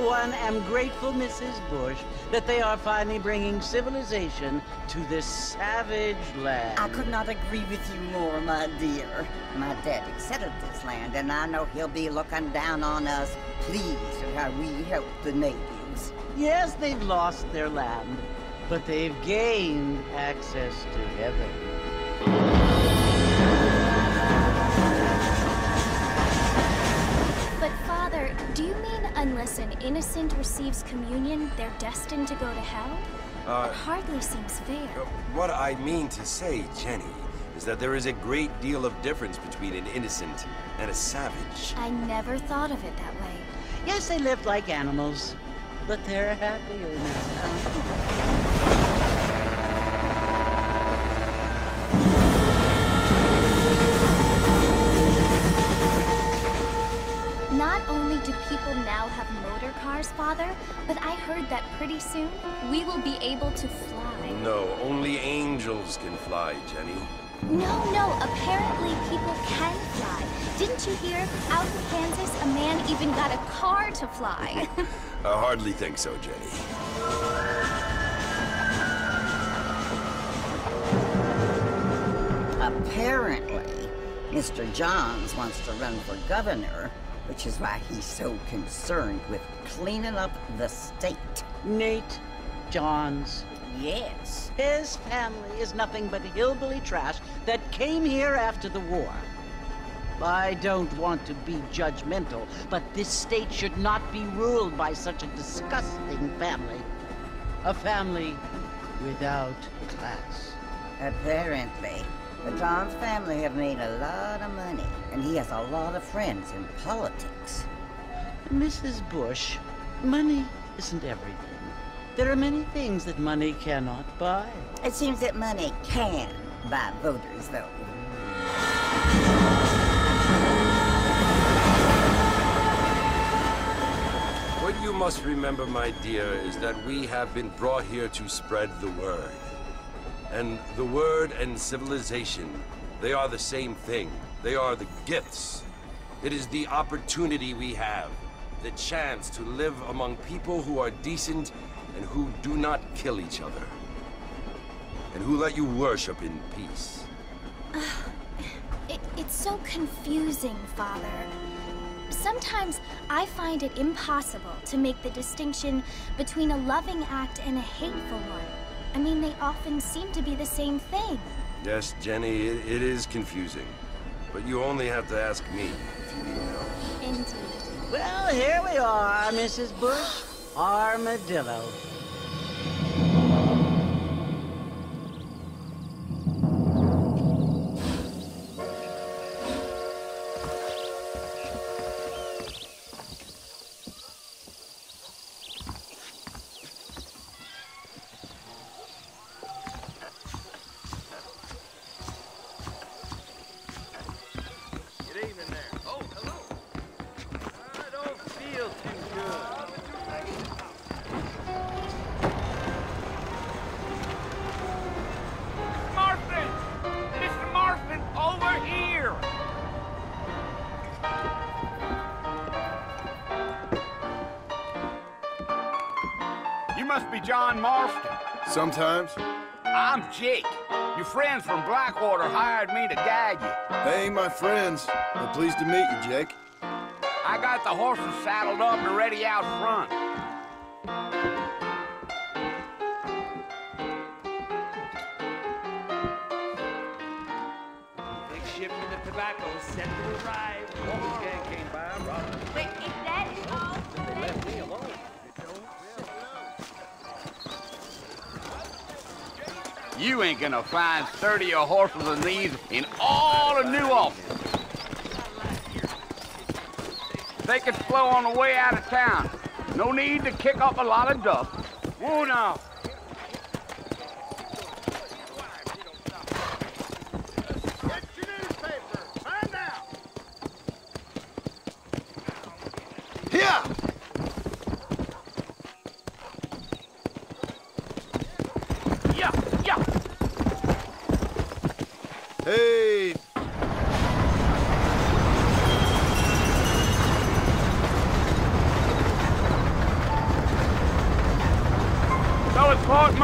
one, am grateful, Mrs. Bush, that they are finally bringing civilization to this savage land. I could not agree with you more, my dear. My daddy settled this land, and I know he'll be looking down on us, pleased at how we help the natives. Yes, they've lost their land, but they've gained access to heaven. But Father, do you mean unless an innocent receives communion, they're destined to go to hell? It hardly seems fair. What I mean to say, Jenny, is that there is a great deal of difference between an innocent and a savage. I never thought of it that way. Yes, they lived like animals, but they're happier now. Not only do people now have motor cars, Father, but I heard that pretty soon we will be able to fly. No, only angels can fly, Jenny. No, apparently people can fly. Didn't you hear? Out in Kansas, a man even got a car to fly. I hardly think so, Jenny. Apparently, Mr. Johns wants to run for governor, which is why he's so concerned with cleaning up the state. Nate Johns. Yes. His family is nothing but hillbilly trash that came here after the war. I don't want to be judgmental, but this state should not be ruled by such a disgusting family. A family without class. Apparently. The Johns family have made a lot of money, and he has a lot of friends in politics. Mrs. Bush, money isn't everything. There are many things that money cannot buy. It seems that money can buy voters, though. What you must remember, my dear, is that we have been brought here to spread the word. And the word and civilization, they are the same thing. They are the gifts. It is the opportunity we have, the chance to live among people who are decent and who do not kill each other. And who let you worship in peace. It's so confusing, Father. Sometimes I find it impossible to make the distinction between a loving act and a hateful one. I mean, they often seem to be the same thing. Yes, Jenny, it is confusing. But you only have to ask me if you need help. Indeed. Well, here we are, Mrs. Bush. Armadillo. You must be John Marston. Sometimes. I'm Jake. Your friends from Blackwater hired me to guide you. They ain't my friends. But pleased to meet you, Jake. I got the horses saddled up and ready out front. Big shipment of tobacco set to arrive. This gang came by, robbed us. Wait, is that all? They left me alone. You ain't gonna find 30 horses of these in all of New Austin. They could flow on the way out of town. No need to kick up a lot of dust. Whoa now. Get your newspaper. Find out. Here. Yeah. Hey.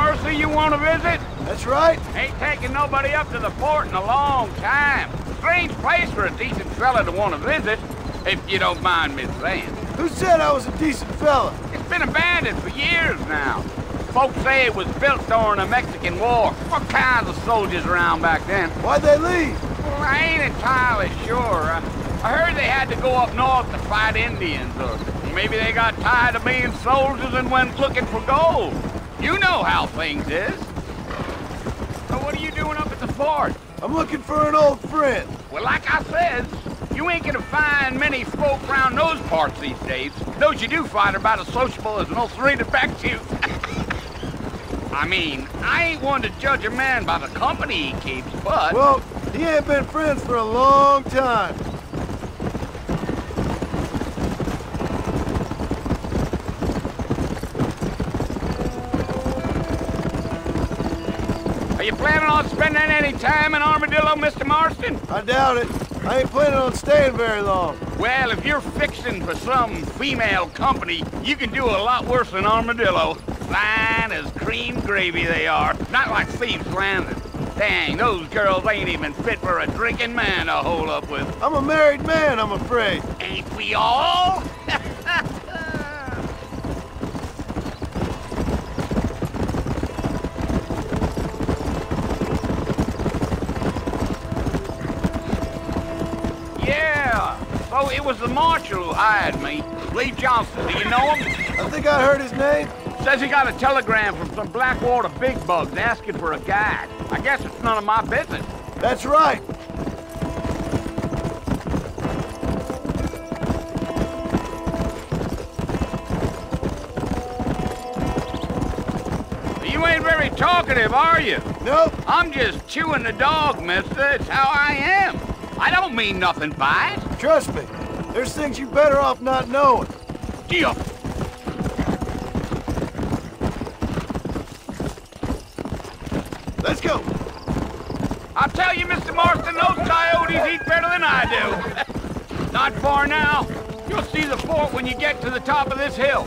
Mercy you want to visit? That's right. Ain't taking nobody up to the fort in a long time. Strange place for a decent fella to want to visit, if you don't mind me saying. Who said I was a decent fella? It's been abandoned for years now. Folks say it was built during the Mexican War. What kinds of soldiers around back then? Why'd they leave? Well, I ain't entirely sure. I heard they had to go up north to fight Indians, or maybe they got tired of being soldiers and went looking for gold. You know how things is. So what are you doing up at the fort? I'm looking for an old friend. Well, like I said, you ain't gonna find many folk around those parts these days. Those you do find are about as sociable as an old serena back to. I mean, I ain't one to judge a man by the company he keeps, but... Well, he ain't been friends for a long time. Are you planning on spending any time in Armadillo, Mr. Marston? I doubt it. I ain't planning on staying very long. Well, if you're fixing for some female company, you can do a lot worse than Armadillo. Fine as cream gravy they are. Not like Thieves Landing. Dang, those girls ain't even fit for a drinking man to hole up with. I'm a married man, I'm afraid. Ain't we all? Yeah, so it was the marshal who hired me. Lee Johnson, do you know him? I think I heard his name. Says he got a telegram from some Blackwater big bugs asking for a guide. I guess it's none of my business. That's right. You ain't very talkative, are you? Nope. I'm just chewing the dog, mister. It's how I am. I don't mean nothing by it. Trust me. There's things you're better off not knowing. Deal. Let's go. I'll tell you, Mr. Marston, those coyotes eat better than I do. Not far now. You'll see the fort when you get to the top of this hill.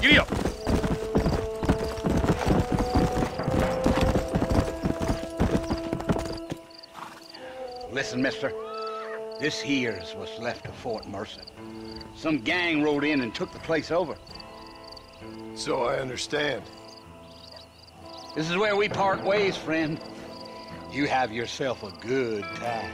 Giddy up. Listen, mister. This here's what's left of Fort Mercer. Some gang rode in and took the place over. So I understand. This is where we part ways, friend. You have yourself a good time.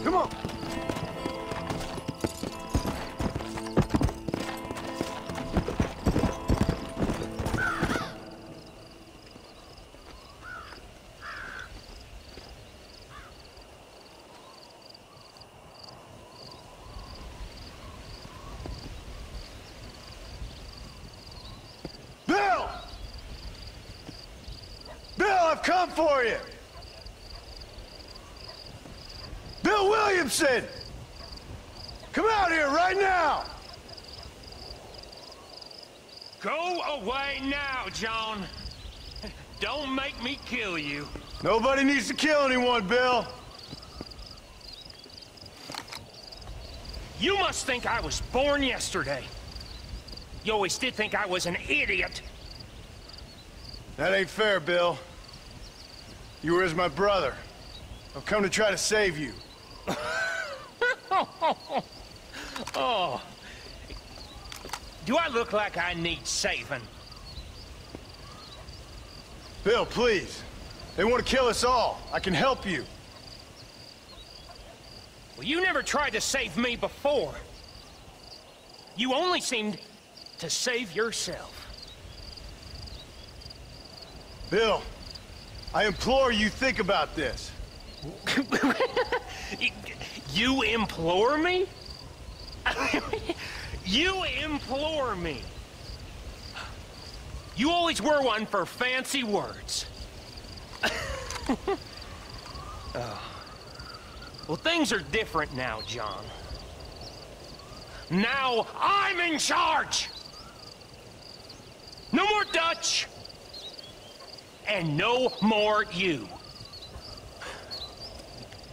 Come on. Bill! Bill, I've come for you! Bill Williamson! Come out here right now! Go away now, John. Don't make me kill you. Nobody needs to kill anyone, Bill. You must think I was born yesterday. You always did think I was an idiot. That ain't fair, Bill. You were as my brother. I've come to try to save you. Oh. Do I look like I need saving? Bill, please. They want to kill us all. I can help you. Well, you never tried to save me before. You only seemed to save yourself. Bill, I implore you think about this. You implore me? You implore me? You always were one for fancy words. Well, things are different now, John. Now I'm in charge! No more Dutch! And no more you.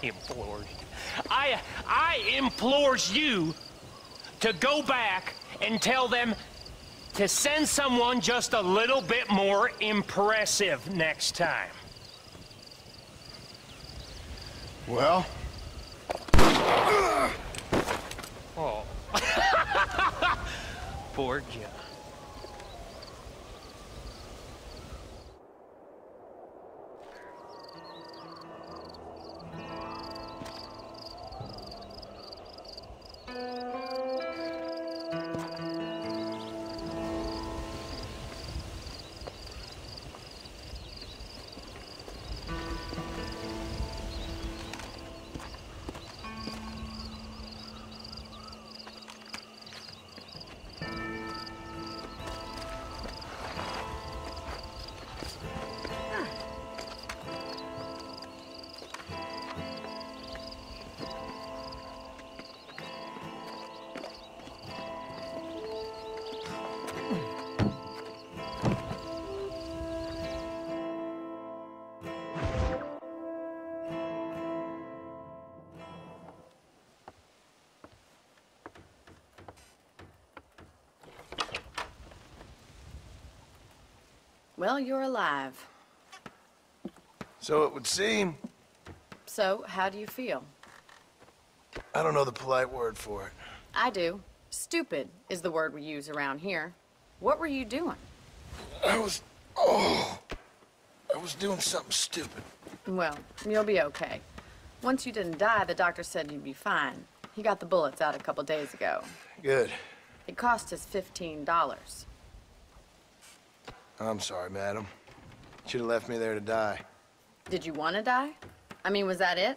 Implores. I implores you to go back and tell them to send someone just a little bit more impressive next time. Well? Oh. Poor John. Well, you're alive. So it would seem. So, how do you feel? I don't know the polite word for it. I do. Stupid is the word we use around here. What were you doing? I was doing something stupid. Well, you'll be okay. Once you didn't die, the doctor said you'd be fine. He got the bullets out a couple days ago. Good. It cost us $15. I'm sorry, madam. Should have left me there to die. Did you want to die? I mean, was that it?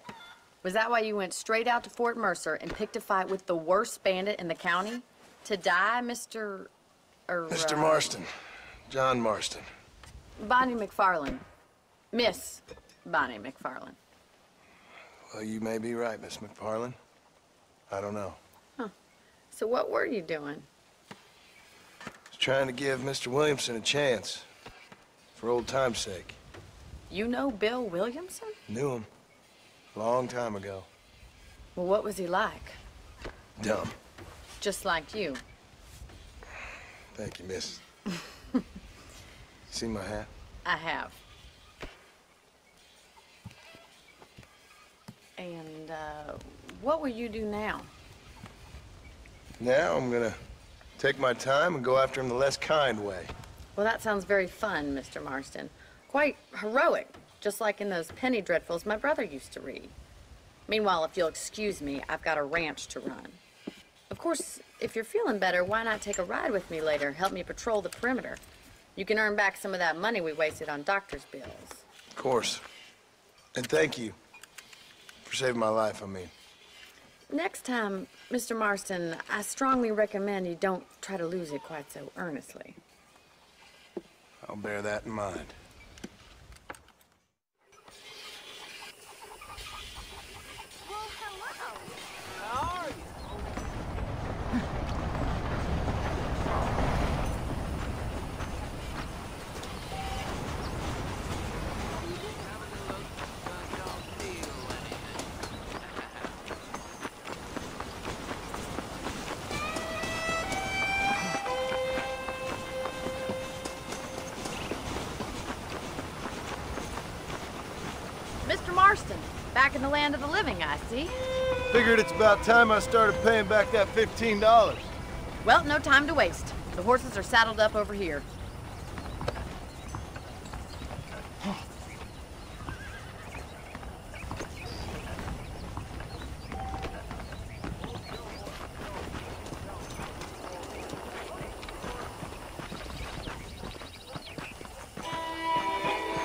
Was that why you went straight out to Fort Mercer and picked a fight with the worst bandit in the county? To die, Mr. Mr. Marston. John Marston. Bonnie McFarland. Miss Bonnie McFarland. Well, you may be right, Miss McFarland. I don't know. Huh. So what were you doing? I was trying to give Mr. Williamson a chance. For old time's sake. You know Bill Williamson? Knew him. Long time ago. Well, what was he like? Dumb. Just like you. Thank you, miss. See my hat? I have. And, what will you do now? Now I'm gonna take my time and go after him the less kind way. Well, that sounds very fun, Mr. Marston. Quite heroic, just like in those penny dreadfuls my brother used to read. Meanwhile, if you'll excuse me, I've got a ranch to run. Of course, if you're feeling better, why not take a ride with me later? Help me patrol the perimeter. You can earn back some of that money we wasted on doctor's bills. Of course. And thank you for saving my life, I mean. Next time, Mr. Marston, I strongly recommend you don't try to lose it quite so earnestly. I'll bear that in mind. Mr. Marston, back in the land of the living, I see. Figured it's about time I started paying back that $15. Well, no time to waste. The horses are saddled up over here.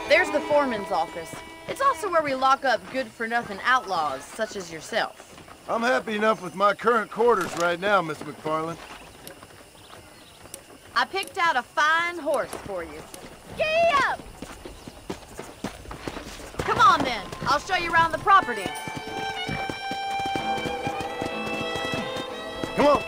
There's the foreman's office. It's also where we lock up good-for-nothing outlaws, such as yourself. I'm happy enough with my current quarters right now, Miss McFarland. I picked out a fine horse for you. Giddy up! Come on, then. I'll show you around the property. Come on.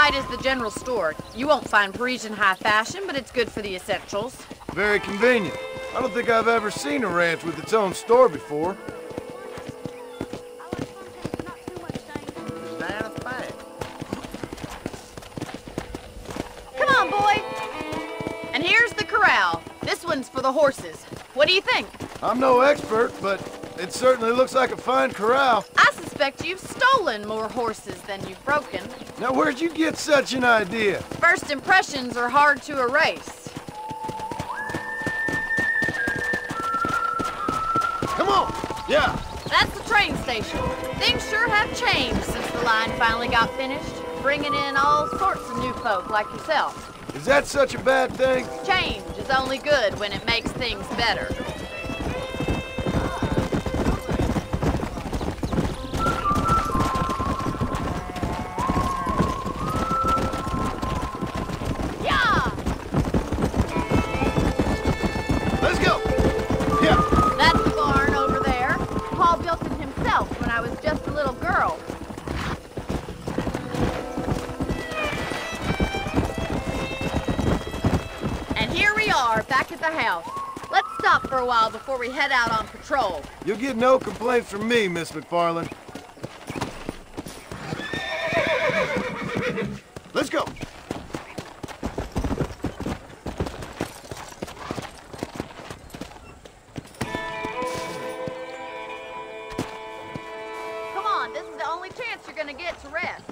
side is the general store. You won't find Parisian high fashion, but it's good for the essentials. Very convenient. I don't think I've ever seen a ranch with its own store before. Come on, boy. And here's the corral. This one's for the horses. What do you think? I'm no expert, but it certainly looks like a fine corral. I suspect you've stolen more horses than you've broken. Now, where'd you get such an idea? First impressions are hard to erase. Come on! Yeah! That's the train station. Things sure have changed since the line finally got finished, bringing in all sorts of new folk like yourself. Is that such a bad thing? Change is only good when it makes things better. Yeah! Let's go! Yeah! That's the barn over there. Paul built it himself when I was just a little girl. And here we are, back at the house. Let's stop for a while before we head out on patrol. You'll get no complaints from me, Miss McFarland. Let's go! Come on, this is the only chance you're gonna get to rest.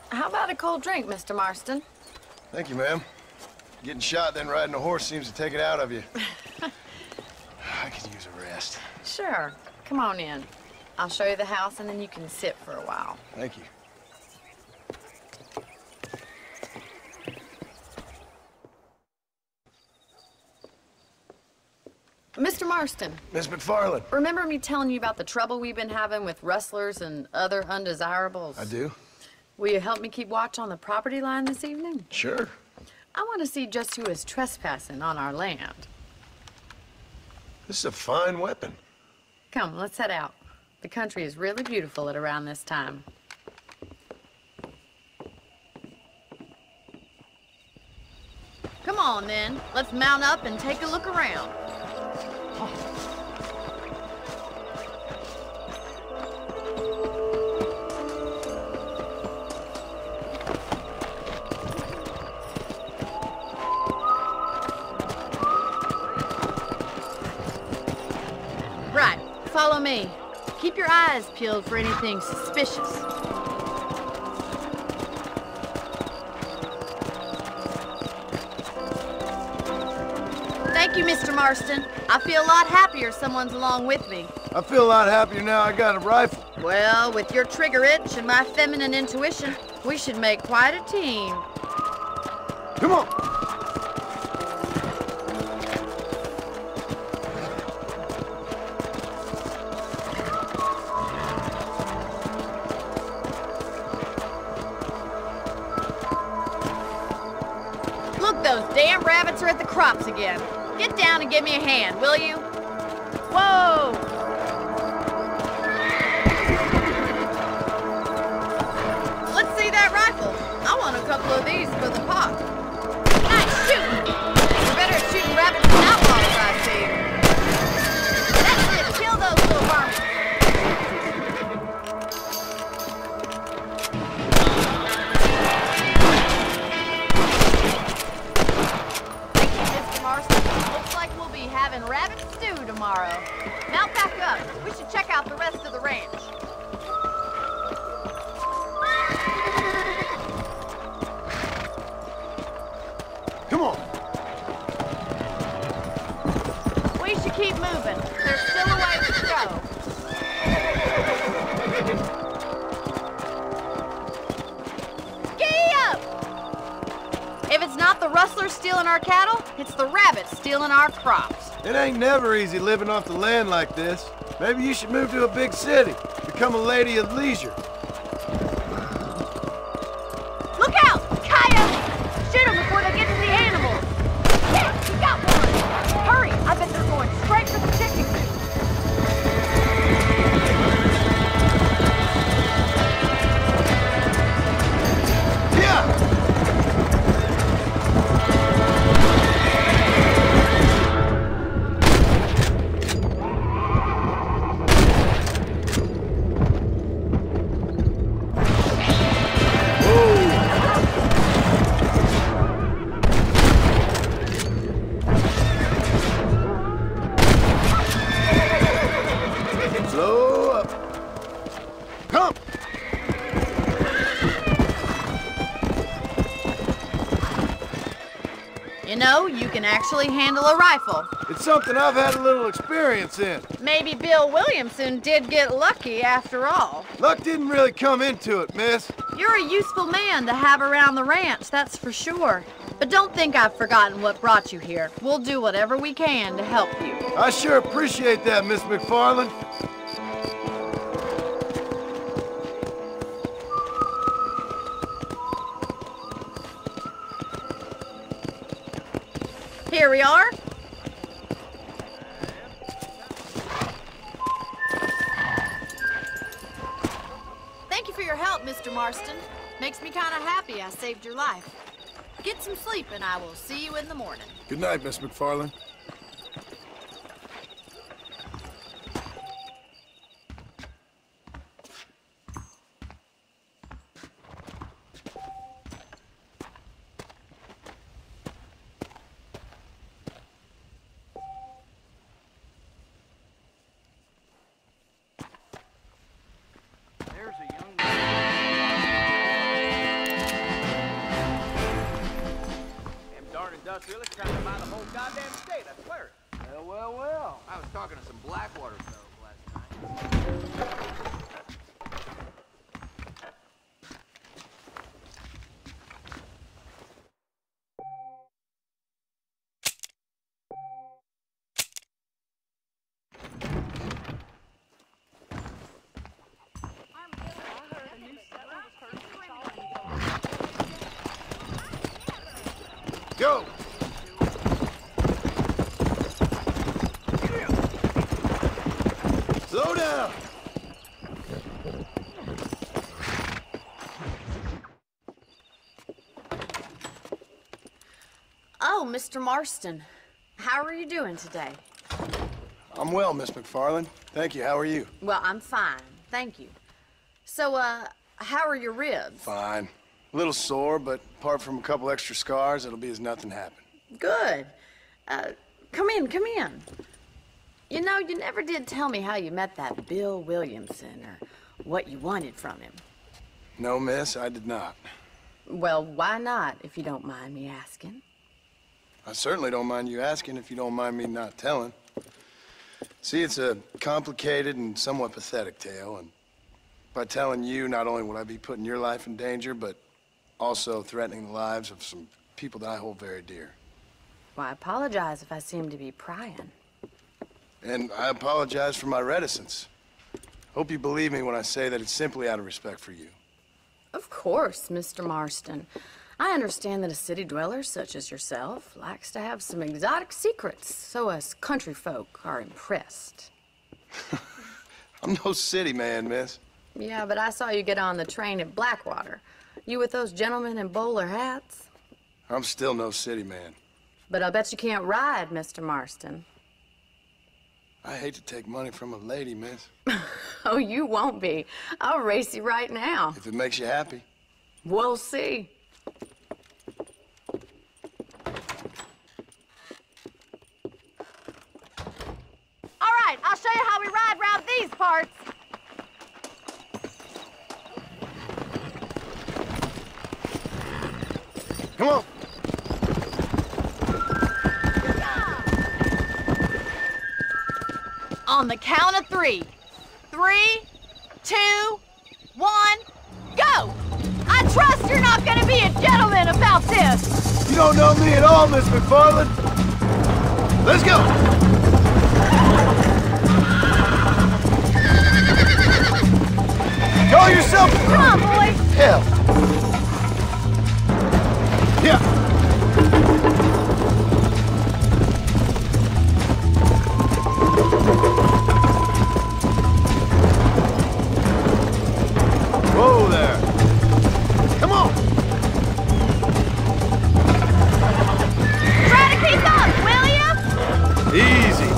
How about a cold drink, Mr. Marston? Thank you, ma'am. Getting shot, then riding a horse seems to take it out of you. I could use a rest. Sure. Come on in. I'll show you the house and then you can sit for a while. Thank you. Mr. Marston, Miss McFarland. remember me telling you about the trouble we've been having with rustlers and other undesirables? I do. Will you help me keep watch on the property line this evening? Sure. I want to see just who is trespassing on our land. This is a fine weapon. Come, let's head out. The country is really beautiful at around this time. Come on, then. Let's mount up and take a look around. Right. Follow me. Keep your eyes peeled for anything suspicious. Thank you, Mr. Marston. I feel a lot happier someone's along with me. I feel a lot happier now I got a rifle. Well, with your trigger itch and my feminine intuition, we should make quite a team. Come on! Look, those damn rabbits are at the crops again. Get down and give me a hand, will you? Whoa! Let's see that rifle. I want a couple of these for the pot. Nice shooting! You're better at shooting rabbits than outlaws, I see. That's it! Kill those little varmints! Thank you, Mr. Marston. Looks like we'll be having rabbit stew tomorrow. Mount back up. We should check out the rest of the ranch. Come on! We should keep moving. There's still a ways to go. Giddy up! If it's not the rustlers stealing our cattle, it's the rabbits stealing our crops. It ain't never easy living off the land like this. Maybe you should move to a big city. Become a lady of leisure. Look out! Coyotes! Shoot them before they get to the animals. Yes, we got one! Hurry! I bet they're going straight for the chicken coop. You know, you can actually handle a rifle. It's something I've had a little experience in. Maybe Bill Williamson did get lucky after all. Luck didn't really come into it, miss. You're a useful man to have around the ranch, that's for sure. But don't think I've forgotten what brought you here. We'll do whatever we can to help you. I sure appreciate that, Miss McFarland. Here we are. Thank you for your help, Mr. Marston. Makes me kind of happy I saved your life. Get some sleep and I will see you in the morning. Good night, Miss McFarland. Really trying to buy the whole goddamn state, I swear. Well. I was talking to some Blackwater fellows last night. Go! Slow down! Oh, Mr. Marston. How are you doing today? I'm well, Miss McFarland. Thank you. How are you? Well, I'm fine. Thank you. So, how are your ribs? Fine. A little sore, but apart from a couple extra scars, it'll be as nothing happened. Good. Come in. You know, you never did tell me how you met that Bill Williamson or what you wanted from him. No, miss, I did not. Well, why not, if you don't mind me asking? I certainly don't mind you asking if you don't mind me not telling. See, it's a complicated and somewhat pathetic tale, and by telling you, not only would I be putting your life in danger, but also threatening the lives of some people that I hold very dear. Well, I apologize if I seem to be prying. And I apologize for my reticence. Hope you believe me when I say that it's simply out of respect for you. Of course, Mr. Marston. I understand that a city dweller such as yourself likes to have some exotic secrets, so us country folk are impressed. I'm no city man, miss. Yeah, but I saw you get on the train at Blackwater. You with those gentlemen in bowler hats? I'm still no city man. But I'll bet you can't ride, Mr. Marston. I hate to take money from a lady, miss. Oh, you won't be. I'll race you right now. If it makes you happy. We'll see. All right, I'll show you how we ride around these parts. Come on. On the count of 3. 3, 2, 1, go! I trust you're not gonna be a gentleman about this! You don't know me at all, Miss McFarland. Let's go! Call yourself... Come on, boys! Hell. Yeah. Whoa there. Come on. Try to keep up, will you? Easy.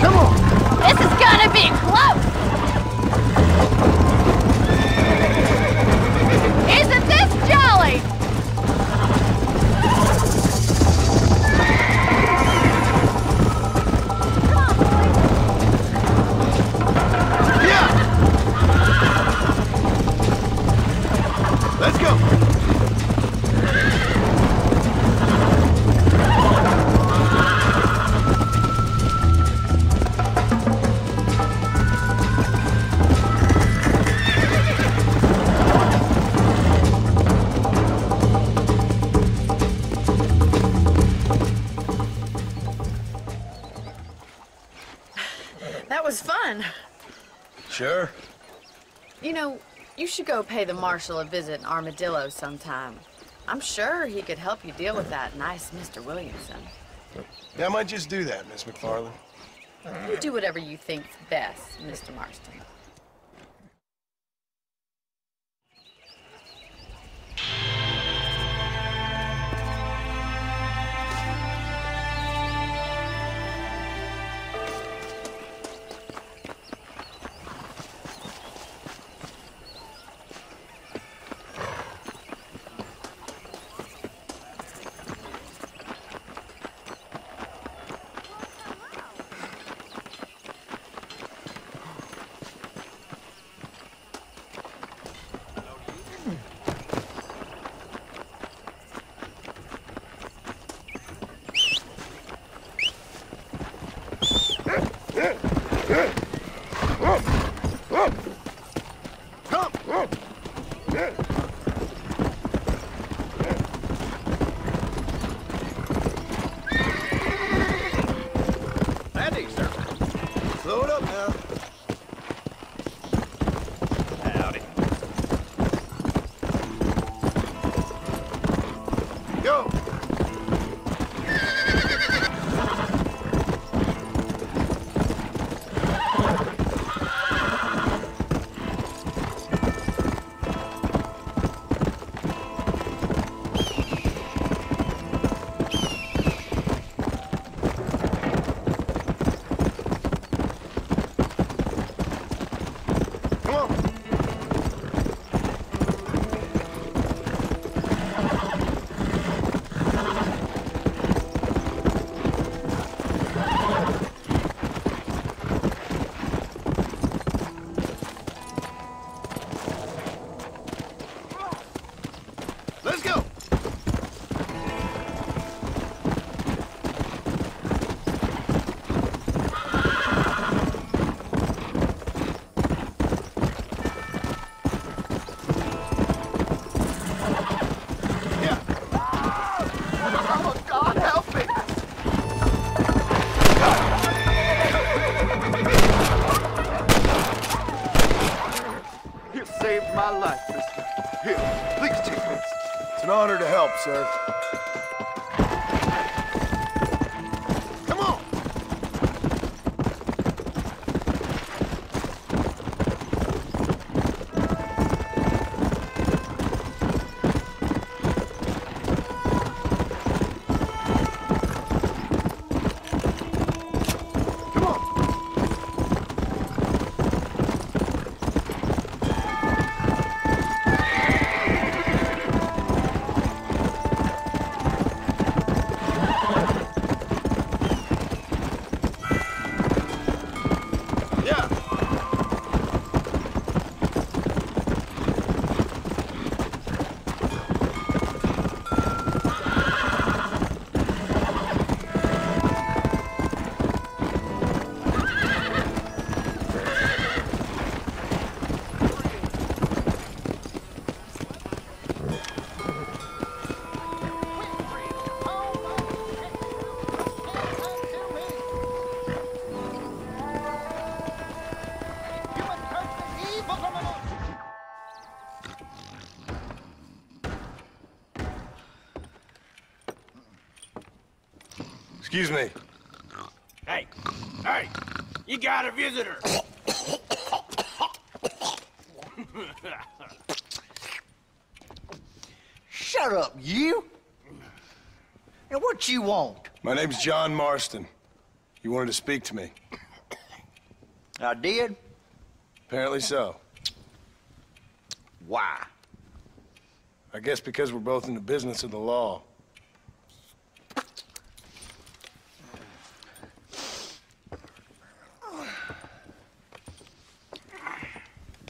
Come on! This is gonna be close! Isn't this jolly? Come on, boys. Yeah! Let's go! That was fun. Sure. You know, you should go pay the marshal a visit in Armadillo sometime. I'm sure he could help you deal with that nice Mr. Williamson. Yeah, I might just do that, Miss McFarland. You do whatever you think's best, Mr. Marston. Andy, sir. Slow it up now. Howdy. Go! Let's go! Yeah. Oh, God, help me! You saved my life, mister. Here, please take this. It's an honor to help, sir. Come on! Come on! Yeah! Excuse me. Hey, hey, you got a visitor. Shut up, you! And what you want? My name's John Marston. You wanted to speak to me. I did? Apparently so. Why? I guess because we're both in the business of the law.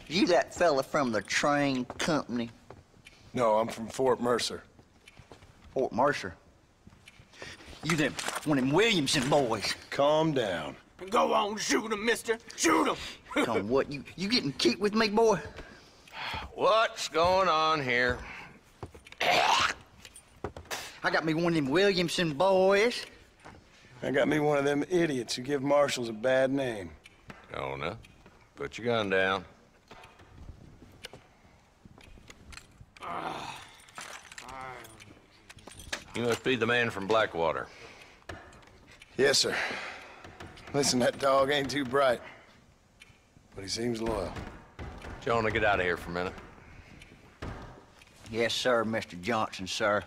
You that fella from the train company? No, I'm from Fort Mercer. Fort Mercer? You them, one of them Williamson boys. Calm down. Go on, shoot him, mister. Shoot him. Come on, what, you getting kicked with me, boy? What's going on here? I got me one of them Williamson boys. I got me one of them idiots who give marshals a bad name. Jonah, put your gun down. You must be the man from Blackwater. Yes, sir. Listen, that dog ain't too bright, but he seems loyal. Jonah, get out of here for a minute. Yes, sir, Mr. Johnson, sir.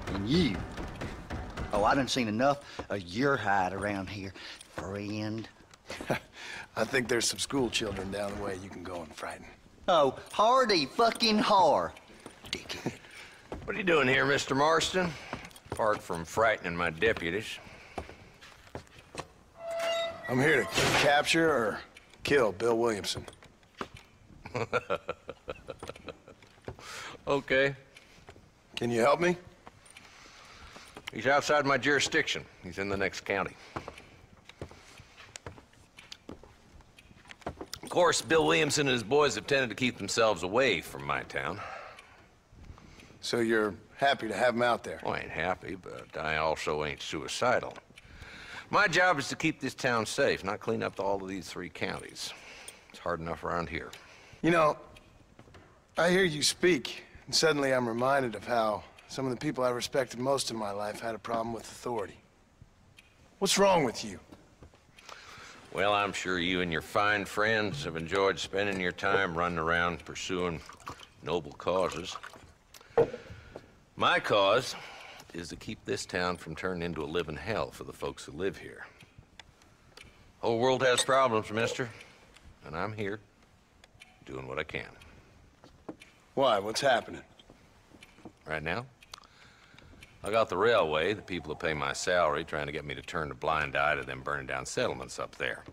And you. Oh, I done seen enough of your hide around here, friend. I think there's some school children down the way you can go and frighten. Oh, hardy fucking har. Dickhead. What are you doing here, Mr. Marston? Apart from frightening my deputies. I'm here to capture or kill Bill Williamson. Okay. Can you help me? He's outside my jurisdiction. He's in the next county. Of course, Bill Williamson and his boys have tended to keep themselves away from my town. So you're happy to have him out there? Well, I ain't happy, but I also ain't suicidal. My job is to keep this town safe, not clean up all of these 3 counties. It's hard enough around here. You know, I hear you speak, and suddenly I'm reminded of how some of the people I respected most in my life had a problem with authority. What's wrong with you? Well, I'm sure you and your fine friends have enjoyed spending your time running around pursuing noble causes. My cause is to keep this town from turning into a living hell for the folks who live here. Whole world has problems, mister, and I'm here doing what I can. Why? What's happening? Right now, I got the railway, the people who pay my salary, trying to get me to turn a blind eye to them burning down settlements up there.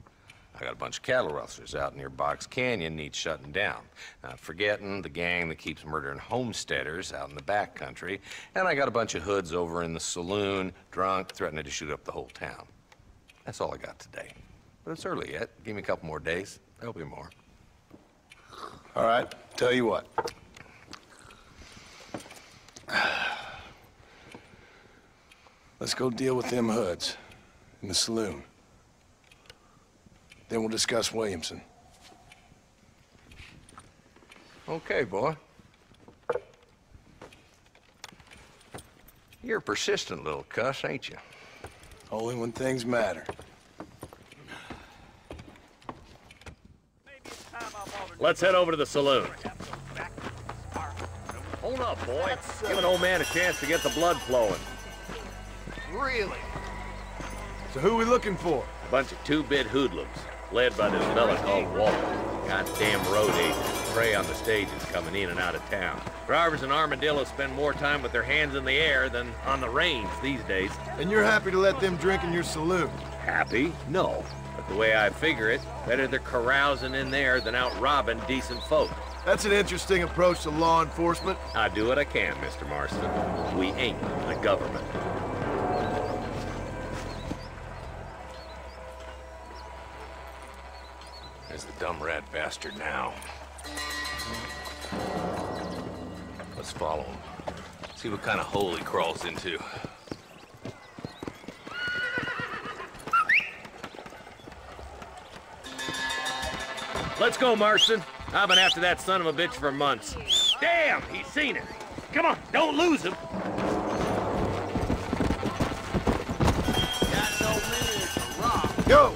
I got a bunch of cattle rustlers out near Box Canyon needs shutting down. Not forgetting the gang that keeps murdering homesteaders out in the back country. And I got a bunch of hoods over in the saloon, drunk, threatening to shoot up the whole town. That's all I got today. But it's early yet. Give me a couple more days. There'll be more. All right, tell you what. Let's go deal with them hoods in the saloon. Then we'll discuss Williamson. Okay, boy. You're a persistent little cuss, ain't you? Only when things matter. Let's head over to the saloon. Hold up, boy. Give an old man a chance to get the blood flowing. Really? So who are we looking for? A bunch of 2-bit hoodlums, led by this fella called Walter. Goddamn road agents prey on the stages coming in and out of town. Drivers in Armadillo spend more time with their hands in the air than on the range these days. And you're happy to let them drink in your saloon? Happy? No. But the way I figure it, better they're carousing in there than out robbing decent folk. That's an interesting approach to law enforcement. I do what I can, Mr. Marston. We ain't the government. There's the dumb rat bastard now. Let's follow him. See what kind of hole he crawls into. Let's go, Marston. I've been after that son of a bitch for months. Damn, he's seen it. Come on, don't lose him. Got no minute to rock. Go!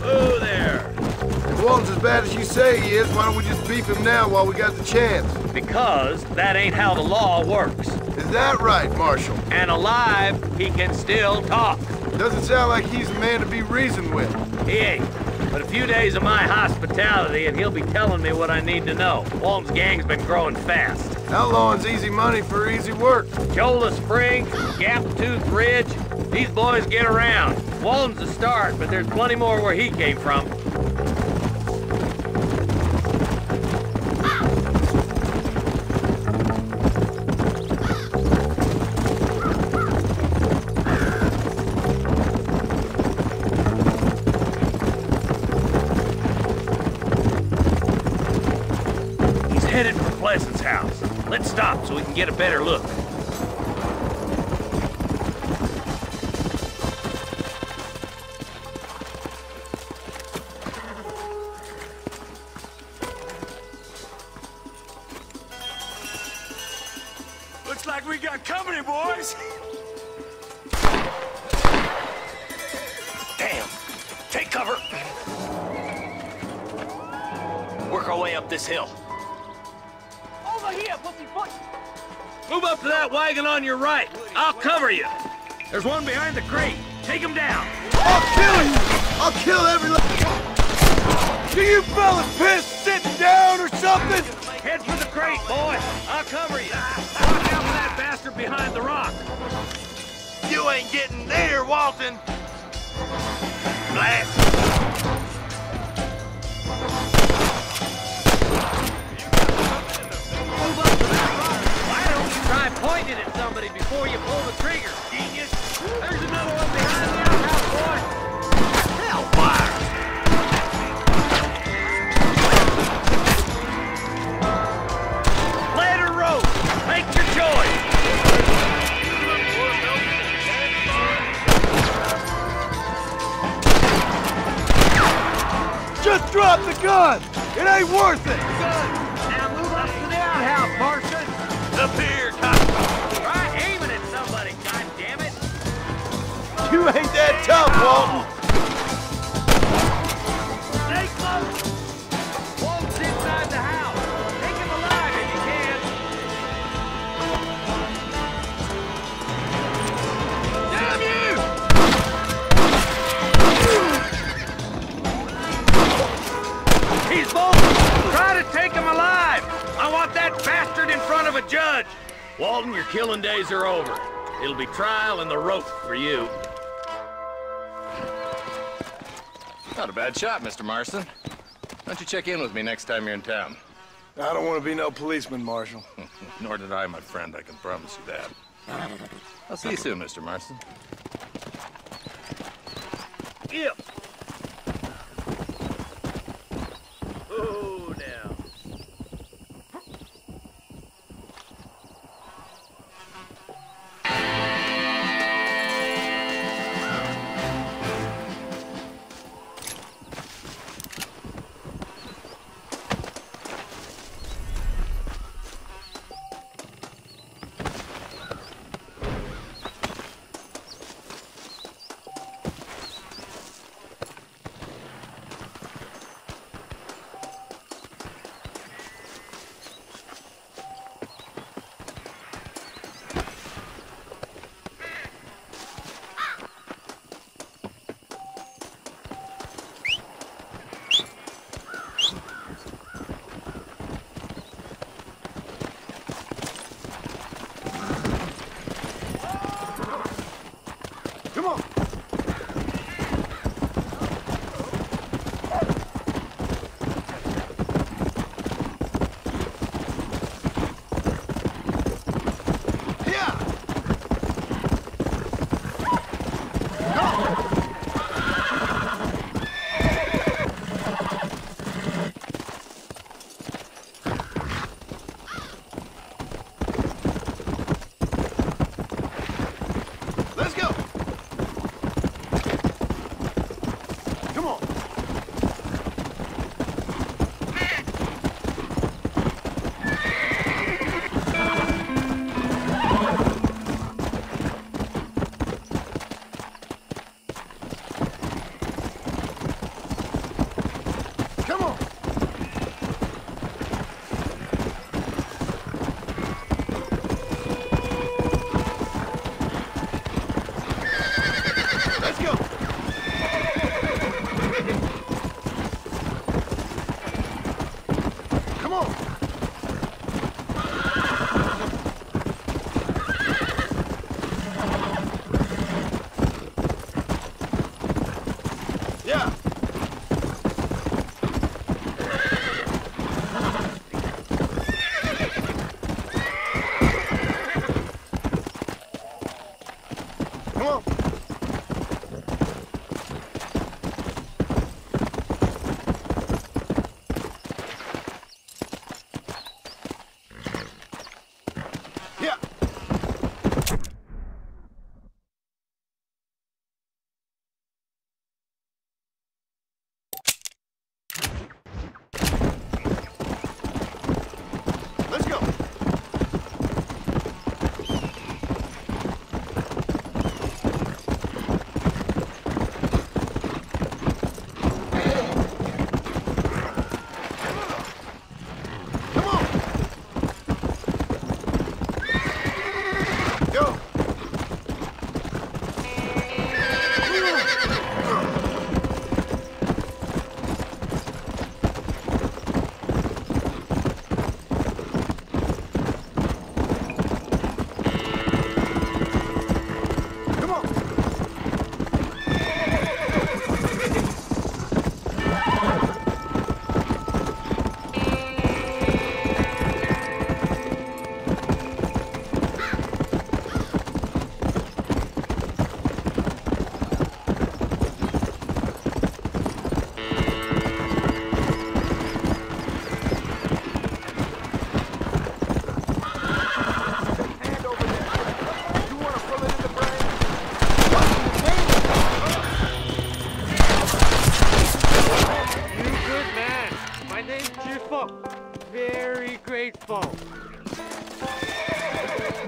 Whoa there. If Walton's as bad as you say he is, why don't we just beef him now while we got the chance? Because that ain't how the law works. Is that right, Marshal? And alive, he can still talk. Doesn't sound like he's a man to be reasoned with. He ain't. But a few days of my hospitality and he'll be telling me what I need to know. Walton's gang's been growing fast. Outlawing's easy money for easy work. Cholla Springs, Gap Tooth Ridge, these boys get around. Walton's the start, but there's plenty more where he came from. Headed for Pleasant's house. Let's stop so we can get a better look. Looks like we got company, boys. Damn. Take cover. Work our way up this hill. Move up to that wagon on your right. I'll cover you. There's one behind the crate. Take him down. I'll kill you! I'll kill every Do you fellas pissed sitting down or something? Head for the crate, boy. I'll cover you. Watch out for that bastard behind the rock. You ain't getting there, Walton. Blast. Move up to that rock. Why don't you try pointing at somebody before you pull the trigger, genius? There's another one behind the outhouse, boy. Hellfire! Let her roll. Make your choice. Just drop the gun! It ain't worth it! Now move up to the outhouse, Parson. Up here, cop. Try aiming at somebody, goddammit. You ain't that tough, Walton! Stay close. Walton's inside the house. Take him alive if you can. Damn you! He's bolting. Try to take him alive. I want that bastard in front of a judge. Walton, your killing days are over. It'll be trial and the rope for you. Not a bad shot, Mr. Marston. Why don't you check in with me next time you're in town? I don't want to be no policeman, Marshal. Nor did I, my friend. I can promise you that. I'll see you soon, Mr. Marston. Yep. Oh, now.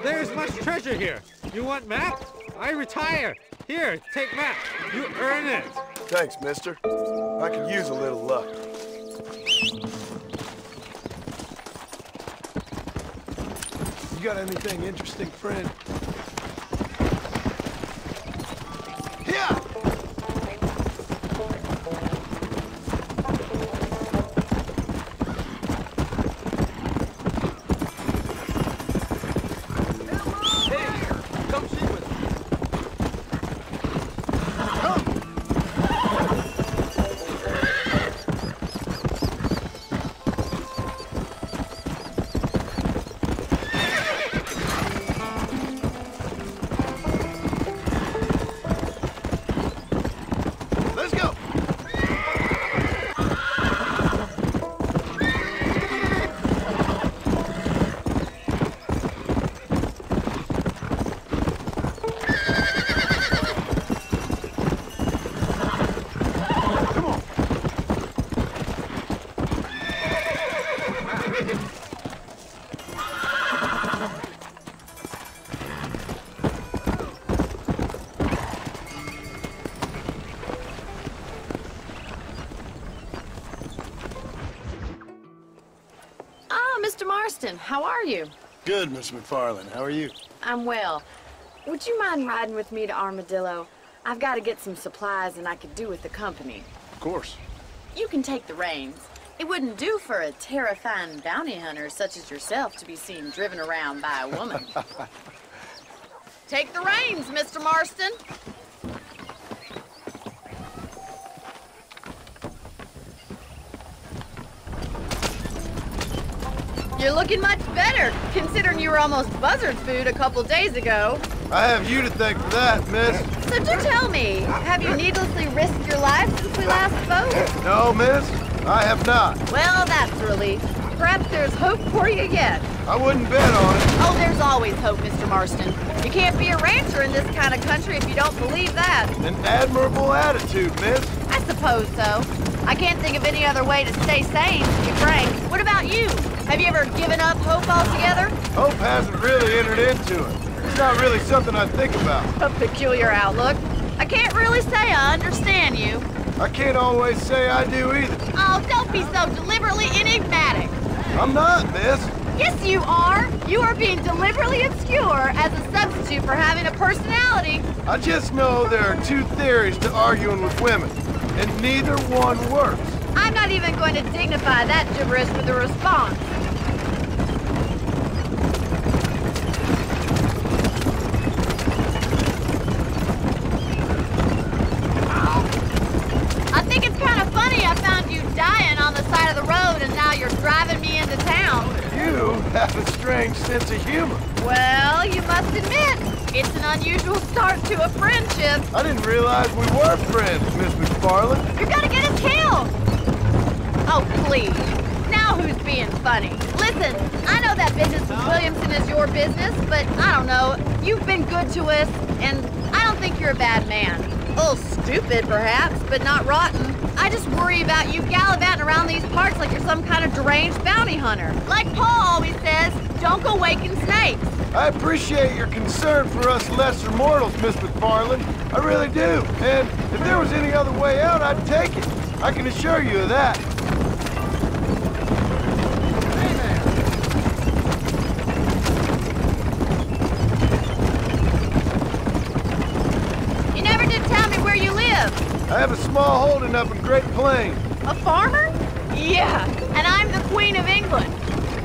There's much treasure here. You want map? I retire. Here, take map. You earn it. Thanks, mister. I could use a little luck. You got anything interesting, friend? Yeah! Mr. Marston, how are you? Good, Miss McFarland. How are you? I'm well. Would you mind riding with me to Armadillo? I've got to get some supplies and I could do with the company. Of course. You can take the reins. It wouldn't do for a terrifying bounty hunter such as yourself to be seen driven around by a woman. Take the reins, Mr. Marston. You're looking much better, considering you were almost buzzard food a couple days ago. I have you to thank for that, miss. So do tell me, have you needlessly risked your life since we last spoke? No, miss, I have not. Well, that's a relief. Perhaps there's hope for you yet. I wouldn't bet on it. Oh, there's always hope, Mr. Marston. You can't be a rancher in this kind of country if you don't believe that. An admirable attitude, miss. I suppose so. I can't think of any other way to stay sane, to be frank. What about you? Have you ever given up hope altogether? Hope hasn't really entered into it. It's not really something I think about. A peculiar outlook. I can't really say I understand you. I can't always say I do either. Oh, don't be so deliberately enigmatic. I'm not, miss. Yes, you are. You are being deliberately obscure as a substitute for having a personality. I just know there are two theories to arguing with women, and neither one works. I'm not even going to dignify that gibberish with a response. I think it's kind of funny I found you dying on the side of the road and now you're driving me into town. You have a strange sense of humor. Well, you must admit, it's an unusual start to a friendship. I didn't realize we were friends, Miss McFarland. You're gonna get us killed! Oh, please. Now who's being funny? Listen, I know that business with Williamson is your business, but I don't know. You've been good to us, and I don't think you're a bad man. A little stupid, perhaps, but not rotten. I just worry about you gallivanting around these parts like you're some kind of deranged bounty hunter. Like Paul always says, don't go waking snakes. I appreciate your concern for us lesser mortals, Miss McFarland. I really do. And if there was any other way out, I'd take it. I can assure you of that. You never did tell me where you live. I have a small holding up in Great Plains. A farmer? Yeah, and I'm the Queen of England.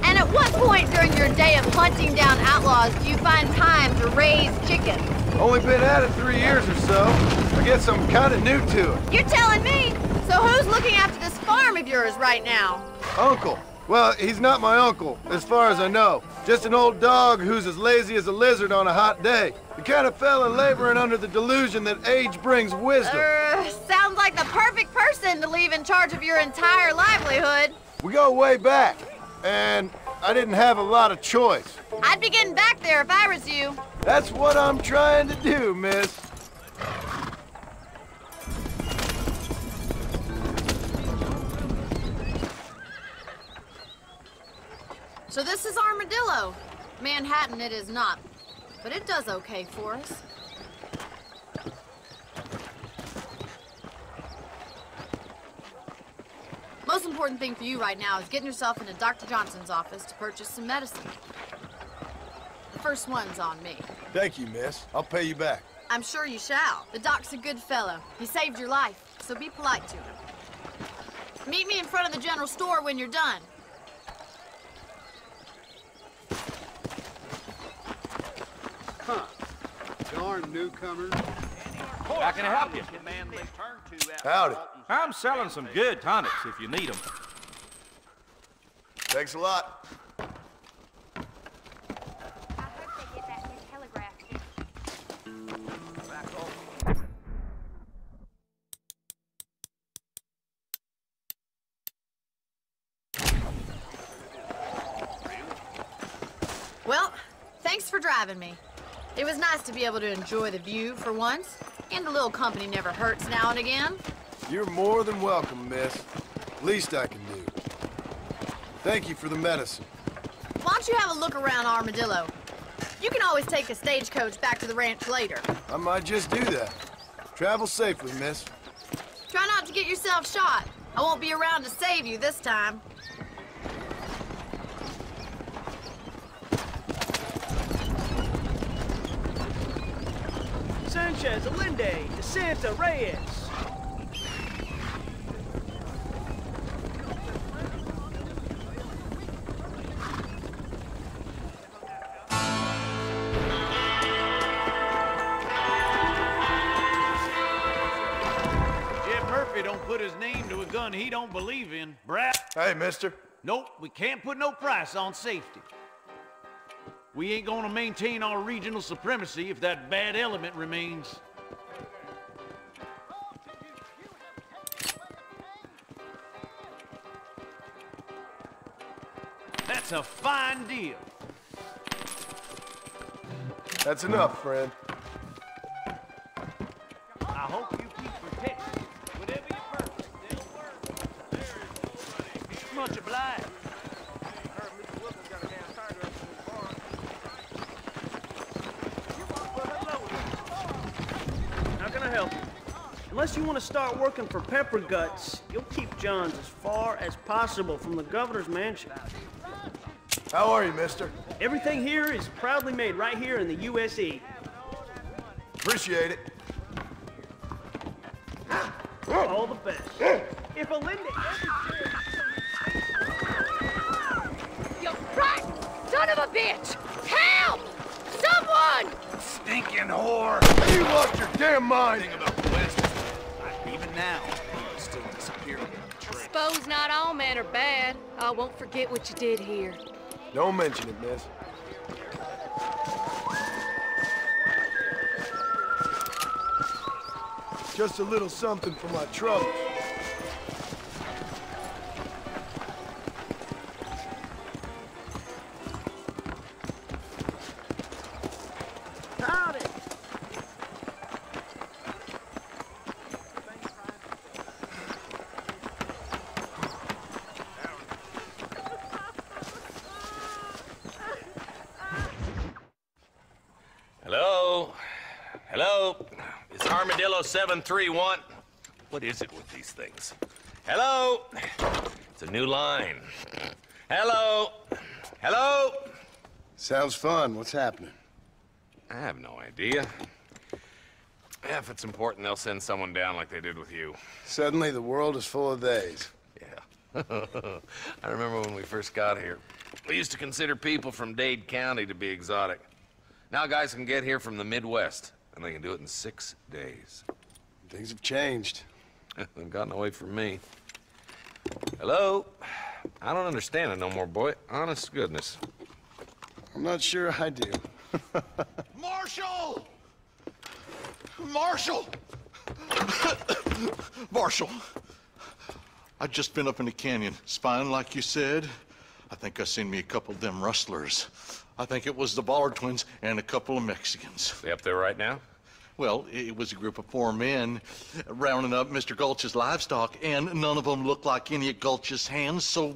And at what point during your day of hunting down outlaws do you find time to raise chickens? Only been at it 3 years or so. I guess I'm kind of new to it. You're telling me? So who's looking after this farm of yours right now? Uncle. Well, he's not my uncle, as far as I know. Just an old dog who's as lazy as a lizard on a hot day. The kind of fella laboring under the delusion that age brings wisdom. Sounds like the perfect person to leave in charge of your entire livelihood. We go way back, and I didn't have a lot of choice. I'd be getting back there if I was you. That's what I'm trying to do, miss. So this is Armadillo. Manhattan it is not. but it does okay for us. Most important thing for you right now is getting yourself into Dr. Johnson's office to purchase some medicine. The first one's on me. Thank you, miss. I'll pay you back. I'm sure you shall. The doc's a good fellow. He saved your life, so be polite to him. Meet me in front of the general store when you're done. Huh. Darn newcomers. How can I help you? Howdy. I'm selling some good tonics if you need them. Thanks a lot. Well, thanks for driving me. It was nice to be able to enjoy the view for once, and a little company never hurts now and again. You're more than welcome, miss. Least I can do. Thank you for the medicine. Why don't you have a look around Armadillo? You can always take a stagecoach back to the ranch later. I might just do that. Travel safely, miss. Try not to get yourself shot. I won't be around to save you this time. Sanchez, Allende, DeSanta, Reyes. Jeff Murphy don't put his name to a gun he don't believe in, brat. Hey, mister. Nope, we can't put no price on safety. We ain't gonna maintain our regional supremacy if that bad element remains. That's a fine deal. That's enough, friend. I hope you keep protected. Whatever you purpose, it'll work. Much obliged. How can I help you? Unless you want to start working for Pepper Guts, you'll keep Johns as far as possible from the governor's mansion. How are you, mister? Everything here is proudly made right here in the USA. Appreciate it. All the best. If Allende You right! Son of a bitch! Help! Someone! Stinking whore! Hey, you lost your damn mind! Thing about the West is even now, people still disappear. Suppose not all men are bad. I won't forget what you did here. Don't mention it, miss. Just a little something for my troubles. Howdy. Hello? Hello? It's Armadillo 731. What is it with these things? Hello? It's a new line. Hello? Hello? Sounds fun. What's happening? I have no idea. Yeah, if it's important, they'll send someone down like they did with you. Suddenly, the world is full of theys. Yeah. I remember when we first got here. We used to consider people from Dade County to be exotic. Now guys can get here from the Midwest, and they can do it in 6 days. Things have changed. They've gotten away from me. Hello? I don't understand it no more, boy. Honest to goodness. I'm not sure I do. Marshal! Marshal! Marshal! I just been up in the canyon, spying like you said. I think I seen me a couple of them rustlers. I think it was the Ballard twins and a couple of Mexicans. They up there right now? Well, it was a group of 4 men rounding up Mr. Gulch's livestock, and none of them looked like any of Gulch's hands, so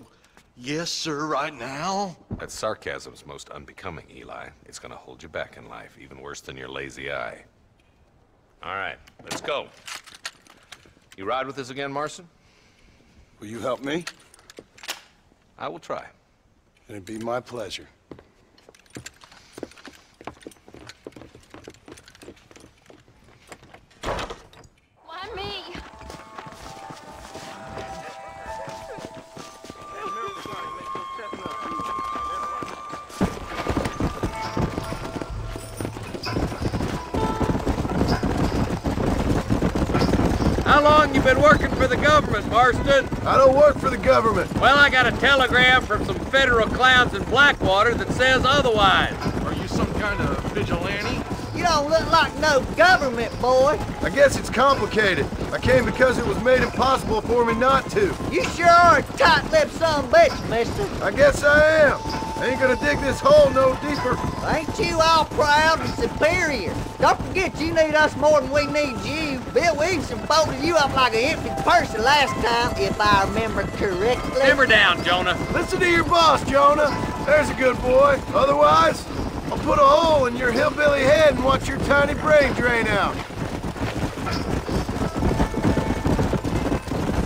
Yes, sir, right now? That sarcasm's most unbecoming, Eli. It's gonna hold you back in life, even worse than your lazy eye. All right, let's go. You ride with us again, Marston? Will you help me? I will try. It'd be my pleasure. Why me? How long you been working for the government, Marston? I don't work for the government. Well, I got a telegram from some federal clowns in Blackwater that says otherwise. Are you some kind of vigilante? You don't look like no government, boy. I guess it's complicated. I came because it was made impossible for me not to. You sure are a tight-lipped son of a bitch, mister. I guess I am. I ain't gonna dig this hole no deeper. Ain't you all proud and superior? Don't forget you need us more than we need you. Bill Williamson folded you up like an empty person last time, if I remember correctly. Simmer down, Jonah. Listen to your boss, Jonah. There's a good boy. Otherwise, I'll put a hole in your hillbilly head and watch your tiny brain drain out.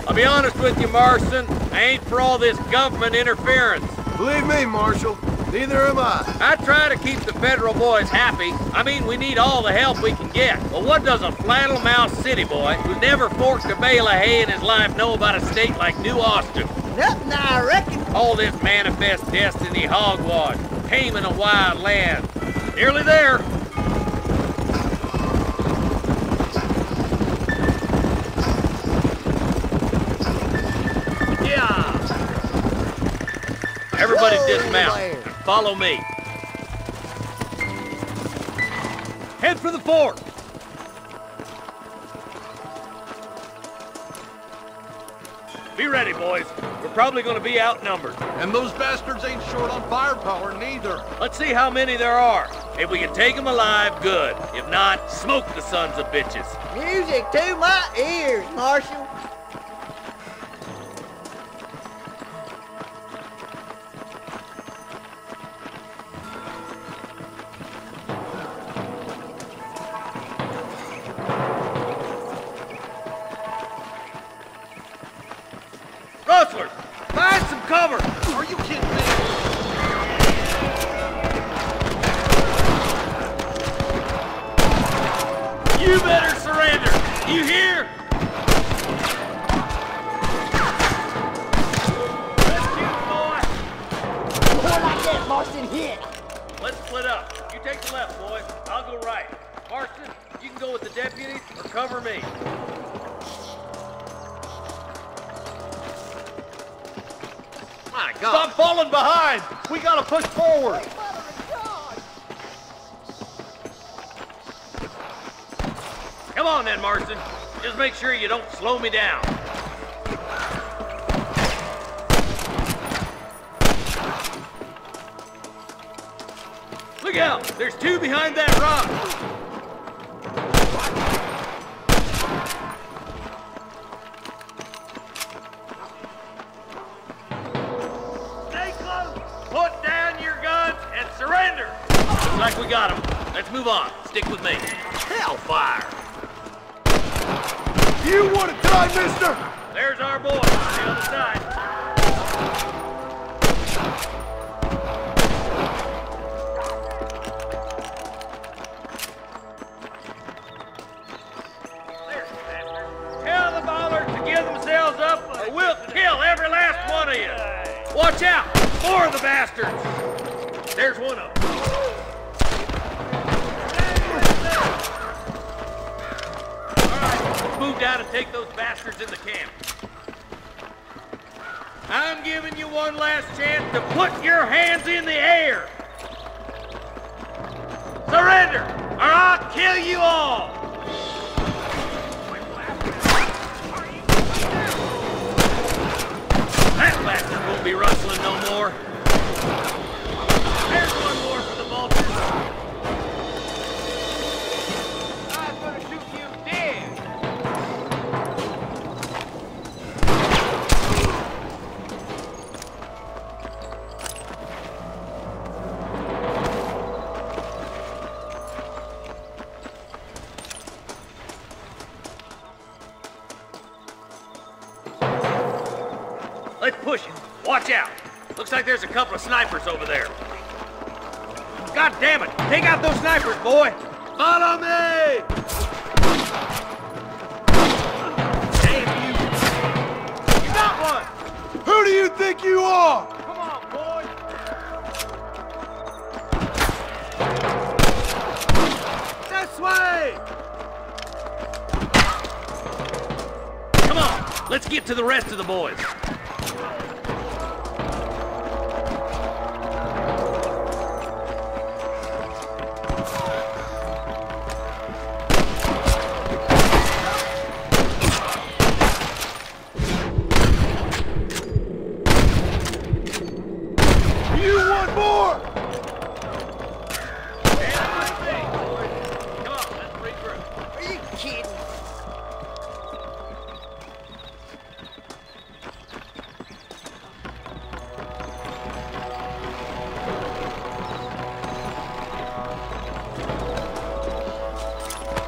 I'll be honest with you, Marston. I ain't for all this government interference. Believe me, Marshal, neither am I. I try to keep the federal boys happy. I mean, we need all the help we can get. But what does a flannel-mouthed city boy who's never forked a bale of hay in his life know about a state like New Austin? Nothing, I reckon. All this manifest destiny hogwash, taming a wild land. Nearly there. Yeah. Everybody dismount. Follow me. Head for the fort. Be ready, boys. We're probably going to be outnumbered. And those bastards ain't short on firepower, neither. Let's see how many there are. If we can take them alive, good. If not, smoke the sons of bitches. Music to my ears, Marshal. Rustlers, find some cover. Are you kidding me? You better surrender. You hear? Let's shoot, boy. More like that, Marston, hit. Let's split up. You take the left, boy. I'll go right. Marston, you can go with the deputies or cover me. My God. Stop falling behind! We gotta push forward! Come on then, Marston. Just make sure you don't slow me down. Look out! There's two behind that rock! Stay close! Put down your guns and surrender! Looks like we got them. Let's move on. Stick with me. Hellfire! You want to die, mister? There's our boy on the other side. Tell the ballers to give themselves up, or we'll kill every last one of you. Watch out! More of the bastards! There's one of them. Move down and take those bastards in the camp. I'm giving you one last chance to put your hands in the air. Surrender, or I'll kill you all. That bastard won't be rustling no more. There's one more for the vultures. I'm gonna shoot you dead. Watch out. Looks like there's a couple of snipers over there. God damn it! Take out those snipers, boy! Follow me! Damn you! You got one! Who do you think you are? Come on, boy! This way! Come on, let's get to the rest of the boys.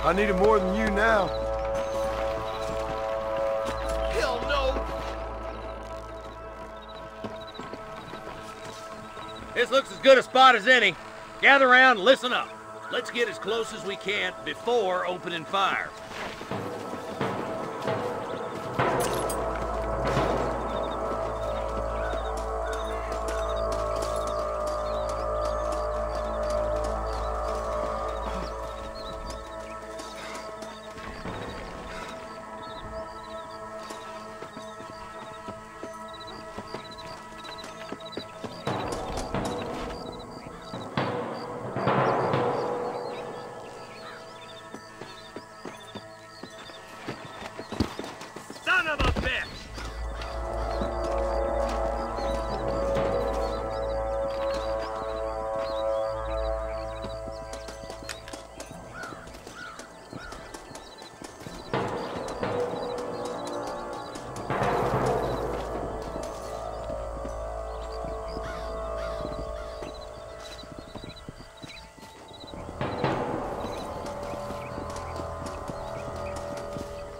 I need it more than you now. Hell no! This looks as good a spot as any. Gather around and listen up. Let's get as close as we can before opening fire. Son of a bitch!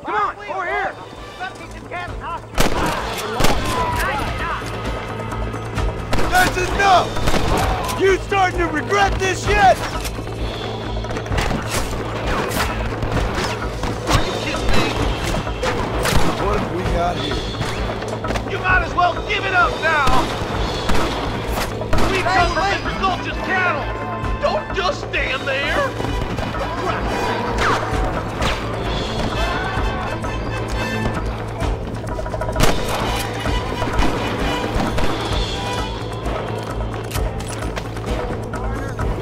Come on, over here! That's enough! You starting to regret this yet? Are you kidding me? What have we got here? You might as well give it up now! We come from Mr. Gulch's cattle! Don't just stand there!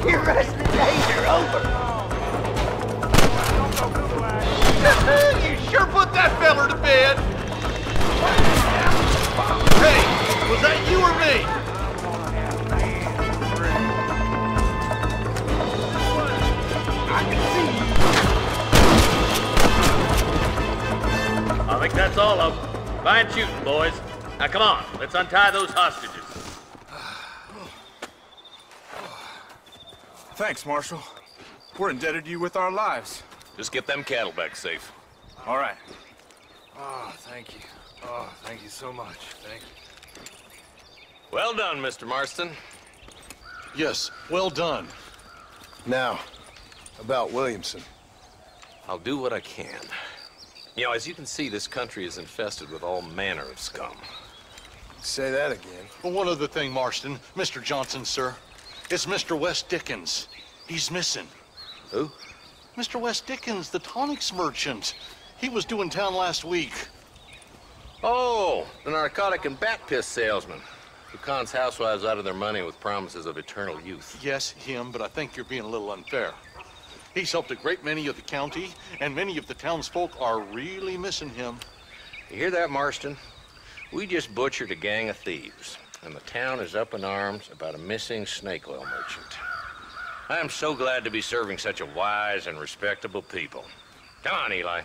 Your rest of the days are over. You sure put that feller to bed! Hey, was that you or me? I think that's all of them. Fine shooting, boys. Now come on, let's untie those hostages. Thanks, Marshal. We're indebted to you with our lives. Just get them cattle back safe. All right. Oh, thank you. Oh, thank you so much. Thank you. Well done, Mr. Marston. Yes, well done. Now, about Williamson. I'll do what I can. You know, as you can see, this country is infested with all manner of scum. Say that again. Well, one other thing, Marston. Mr. Johnson, sir. It's Mr. West Dickens. He's missing. Who? Mr. West Dickens, the tonics merchant. He was due in town last week. Oh, the narcotic and bat piss salesman who cons housewives out of their money with promises of eternal youth. Yes, him, but I think you're being a little unfair. He's helped a great many of the county, and many of the townsfolk are really missing him. You hear that, Marston? We just butchered a gang of thieves, and the town is up in arms about a missing snake oil merchant. I am so glad to be serving such a wise and respectable people. Come on, Eli.